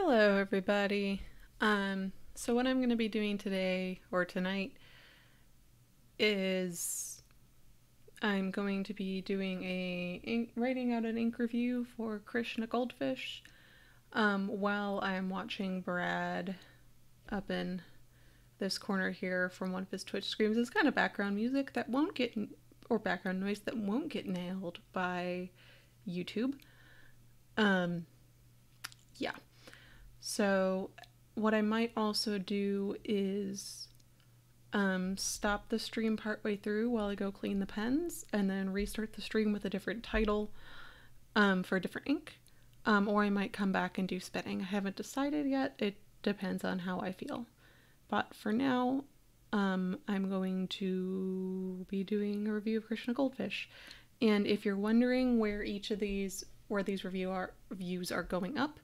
Hello, everybody. So what I'm going to be doing today or tonight is I'm going to be doing writing out an ink review for Krishna Goldfish, while I'm watching Brad up in this corner here from one of his Twitch streams. It's kind of background music that won't get, or background noise that won't get nailed by YouTube. Yeah. So what I might also do is stop the stream partway through while I go clean the pens, and then restart the stream with a different title for a different ink. Or I might come back and do spinning. I haven't decided yet. It depends on how I feel. But for now, I'm going to be doing a review of Krishna Goldfish. And if you're wondering where these reviews are going up,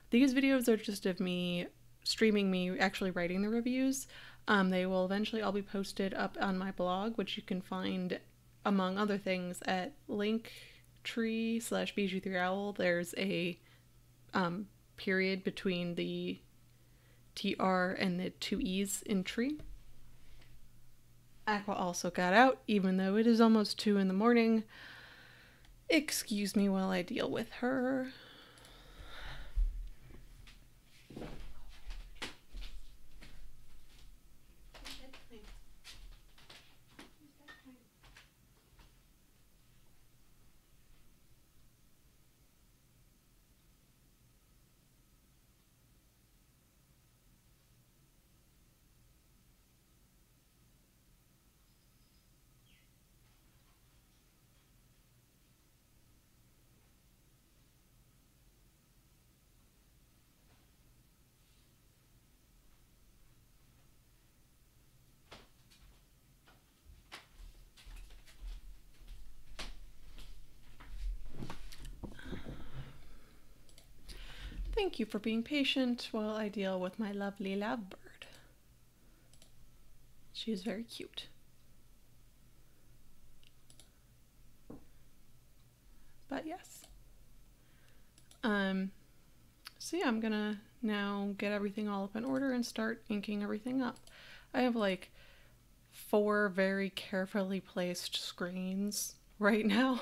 these videos are just of me streaming me actually writing the reviews. They will eventually all be posted up on my blog, which you can find, among other things, at linktree/bijou3owl. There's a period between the TR and the two E's in tree. Aqua also got out, even though it is almost 2 in the morning. Excuse me while I deal with her. Thank you for being patient while I deal with my lovely lovebird. She is very cute. But yes. So yeah, I'm gonna now get everything all up in order and start inking everything up. I have like 4 very carefully placed screens right now.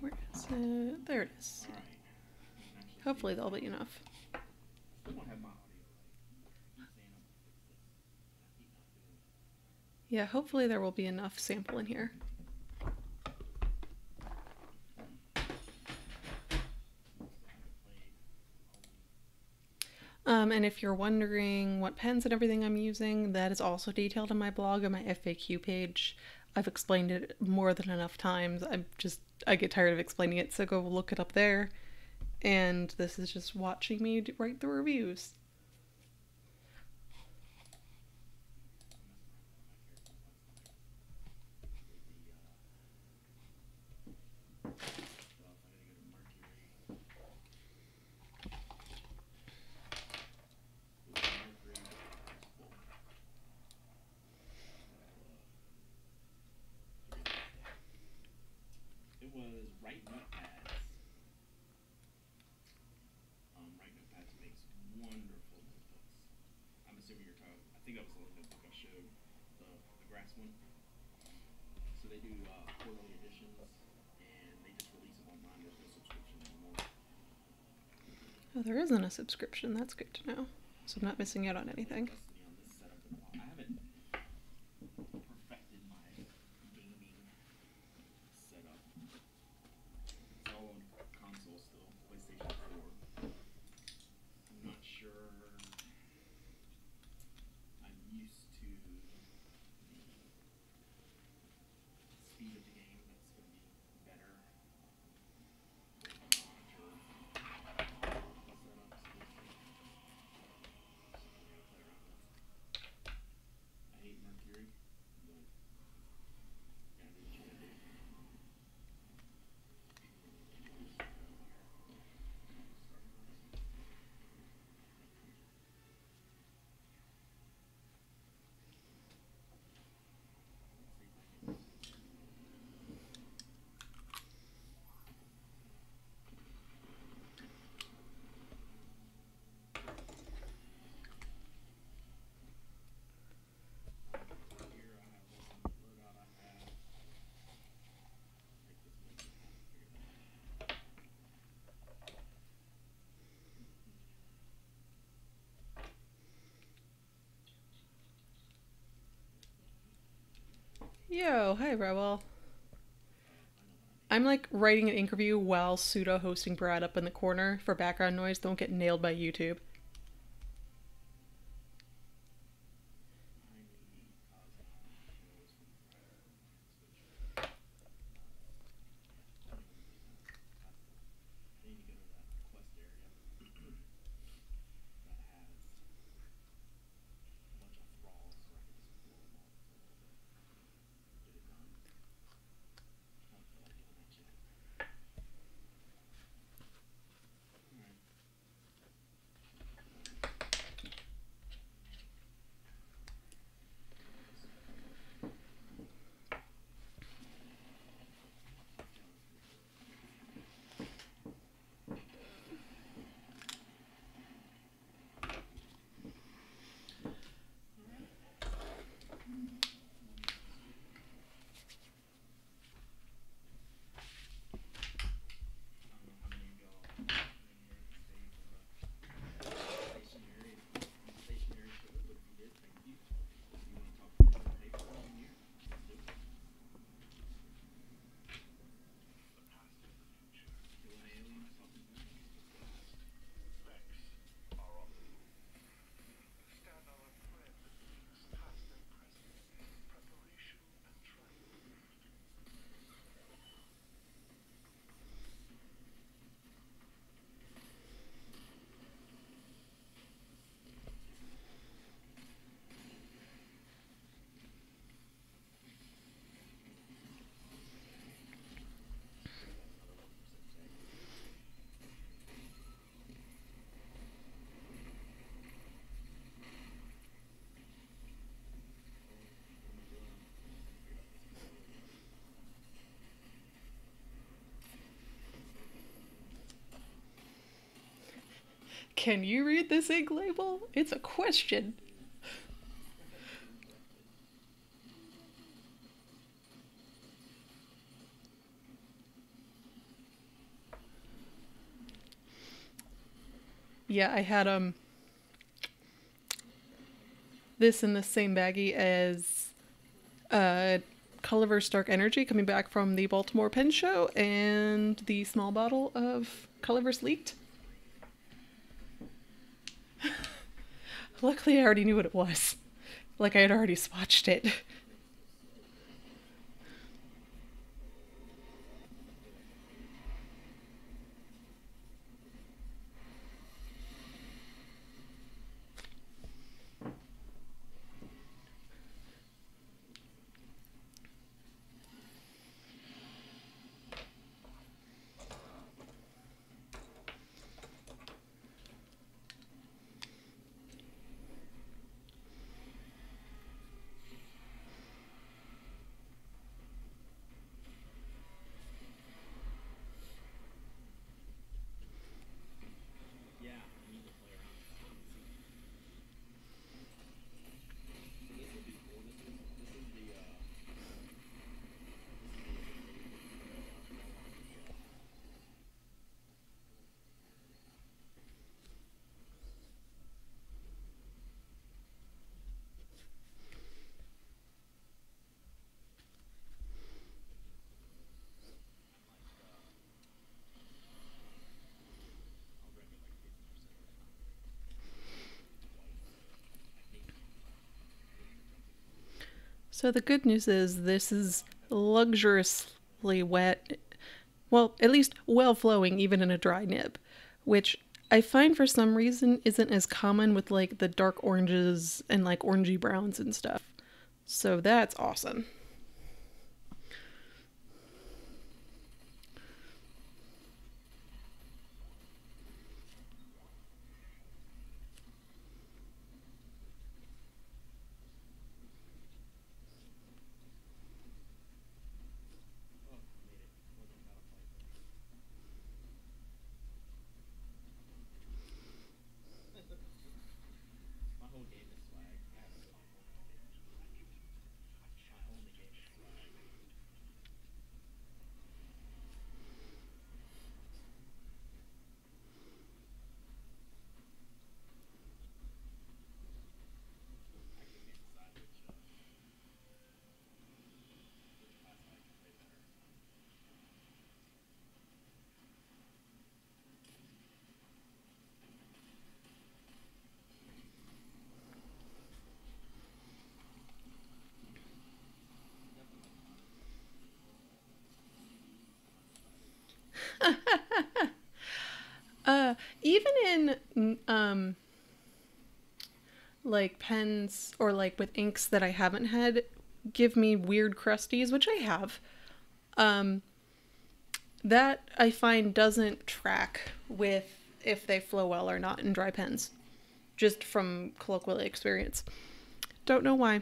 Where is it? There it is. Hopefully that'll be enough. Yeah, hopefully there will be enough sample in here. And if you're wondering what pens and everything I'm using, that is also detailed on my blog and my FAQ page. I've explained it more than enough times. I get tired of explaining it, so go look it up there. And this is just watching me write the reviews. Oh, there isn't a subscription. That's good to know. So I'm not missing out on anything. Yo, hi, Rebel. I'm like writing an interview while pseudo hosting Brad up in the corner for background noise. Don't get nailed by YouTube. Can you read this ink label? It's a question. Yeah, I had this in the same baggie as uh Colorverse Dark Energy coming back from the Baltimore Pen Show and the small bottle of Colorverse Leaked. Luckily, I already knew what it was. Like, I had already swatched it. So the good news is this is luxuriously wet. Well, at least well flowing even in a dry nib, which I find for some reason isn't as common with like the dark oranges and like orangey browns and stuff. So that's awesome. Even in like pens or like with inks that I haven't had give me weird crusties, which I have. Um, that I find doesn't track with if they flow well or not in dry pens, just from colloquial experience. Don't know why.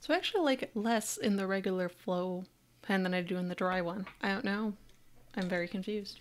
So I actually like it less in the regular flow pen than I do in the dry one. I don't know. I'm very confused.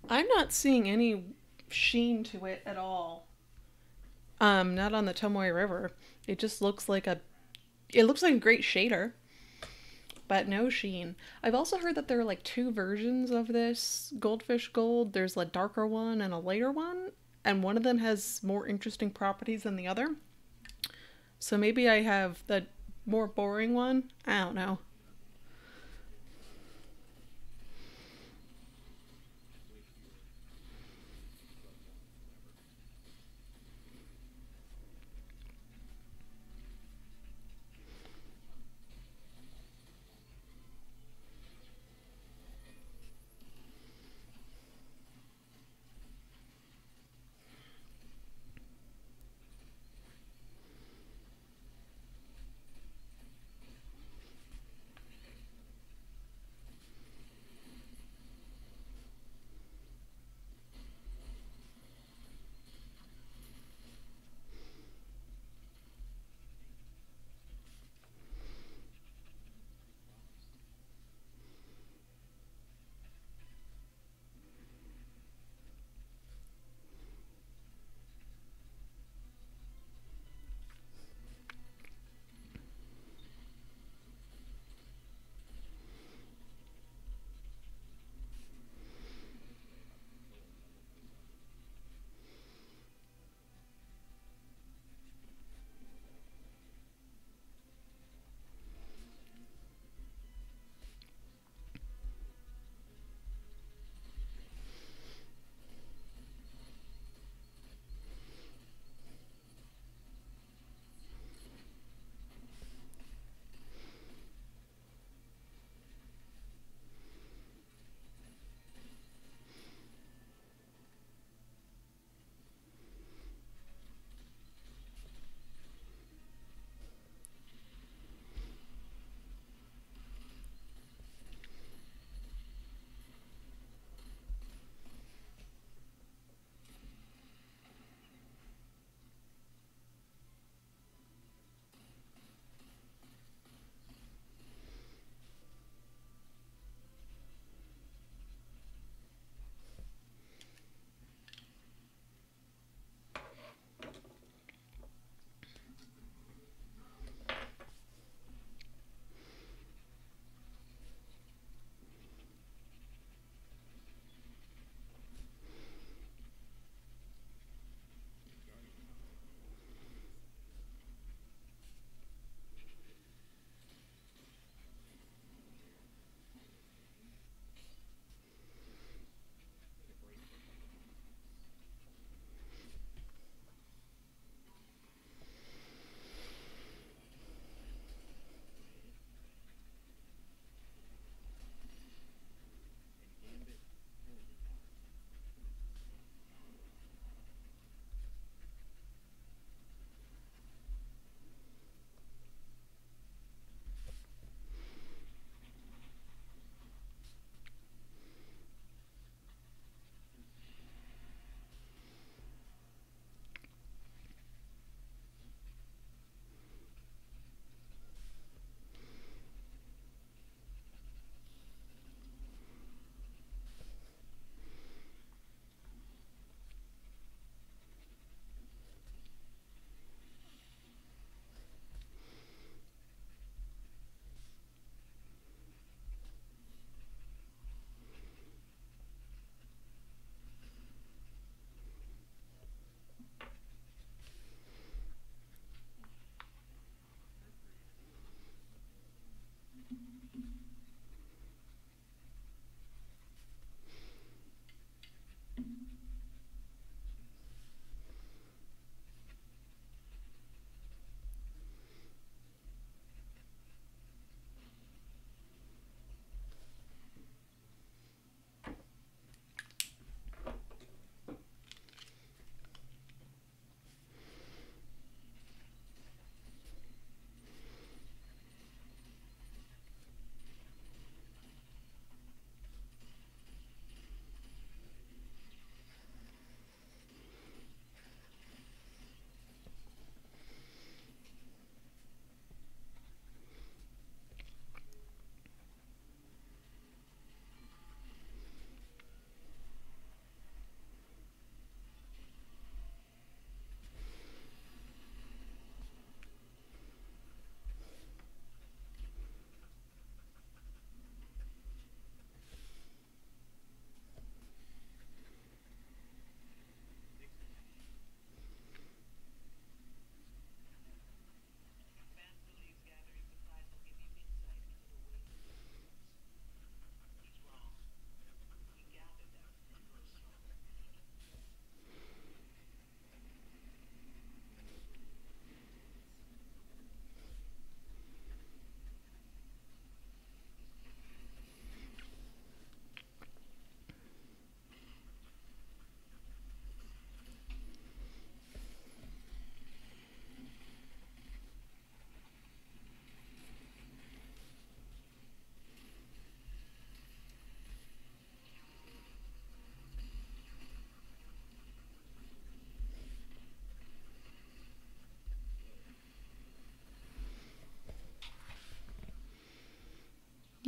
I'm not seeing any sheen to it at all. Not on the Tomoe River. It just looks like a great shader, but no sheen. I've also heard that there are like two versions of this Goldfish Gold. There's a darker one and a lighter one, and one of them has more interesting properties than the other. So maybe I have the more boring one. I don't know.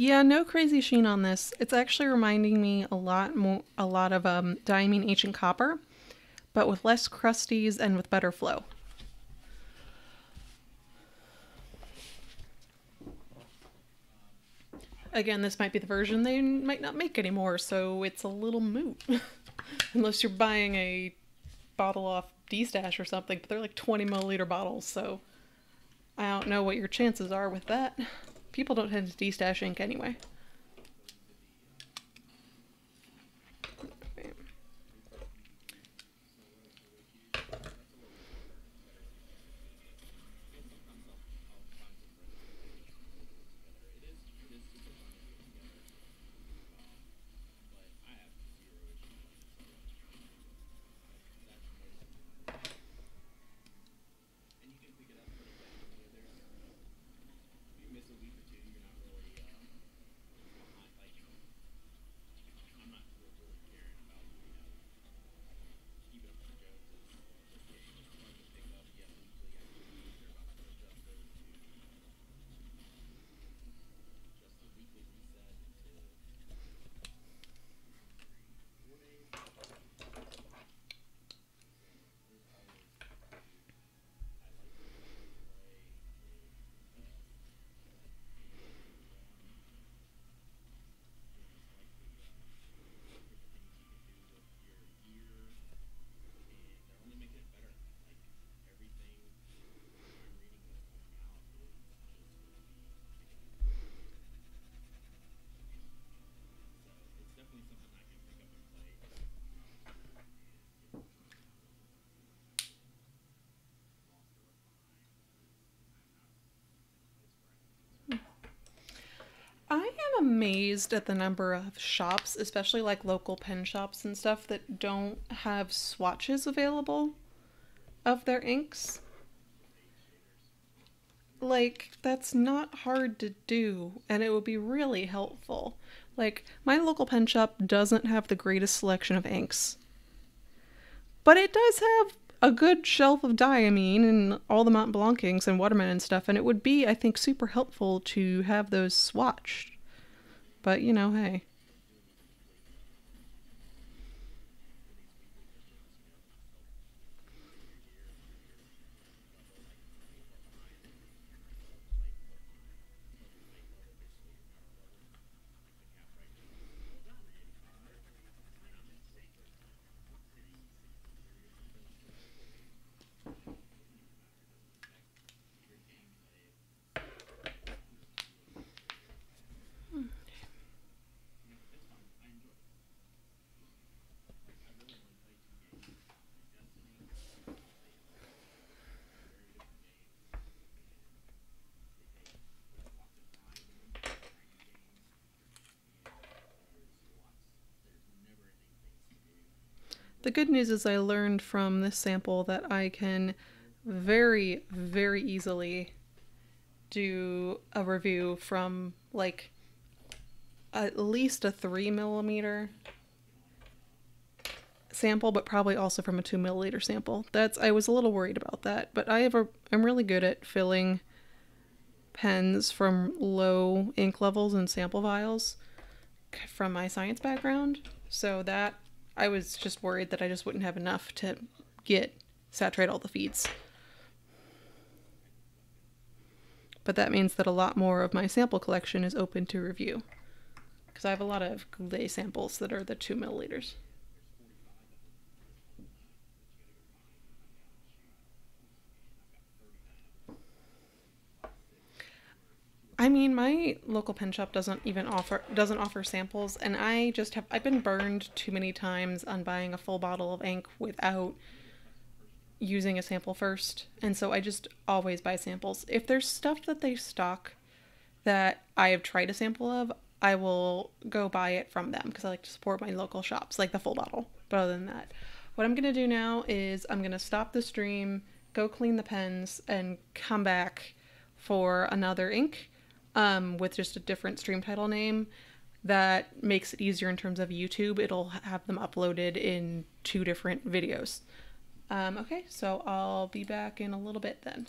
Yeah, no crazy sheen on this. It's actually reminding me a lot of Diamine Ancient Copper, but with less crusties and with better flow. Again, this might be the version they might not make anymore, so it's a little moot. Unless you're buying a bottle off D-Stash or something, but they're like 20 milliliter bottles, so I don't know what your chances are with that. People don't tend to D-Stash ink anyway. I am amazed at the number of shops, especially like local pen shops and stuff, that don't have swatches available of their inks. Like, that's not hard to do, and it would be really helpful. Like, my local pen shop doesn't have the greatest selection of inks, but it does have a good shelf of Diamine and all the Mont Blanc inks and Waterman and stuff, and it would be, I think, super helpful to have those swatched. But, you know, hey. The good news is I learned from this sample that I can very, very easily do a review from like at least a 3 millimeter sample, but probably also from a 2 milliliter sample. I was a little worried about that, but I'm really good at filling pens from low ink levels and sample vials from my science background. So that I was just worried that I just wouldn't have enough to saturate all the feeds. But that means that a lot more of my sample collection is open to review, because I have a lot of Goulet samples that are the 2 milliliters. I mean, my local pen shop doesn't offer samples, and I've been burned too many times on buying a full bottle of ink without using a sample first, and so I just always buy samples. If there's stuff that they stock that I have tried a sample of, I will go buy it from them because I like to support my local shops, like the full bottle. But other than that, what I'm gonna do now is I'm gonna stop the stream, go clean the pens, and come back for another ink with just a different stream title name that makes it easier in terms of YouTube. It'll have them uploaded in 2 different videos. Okay, so I'll be back in a little bit then.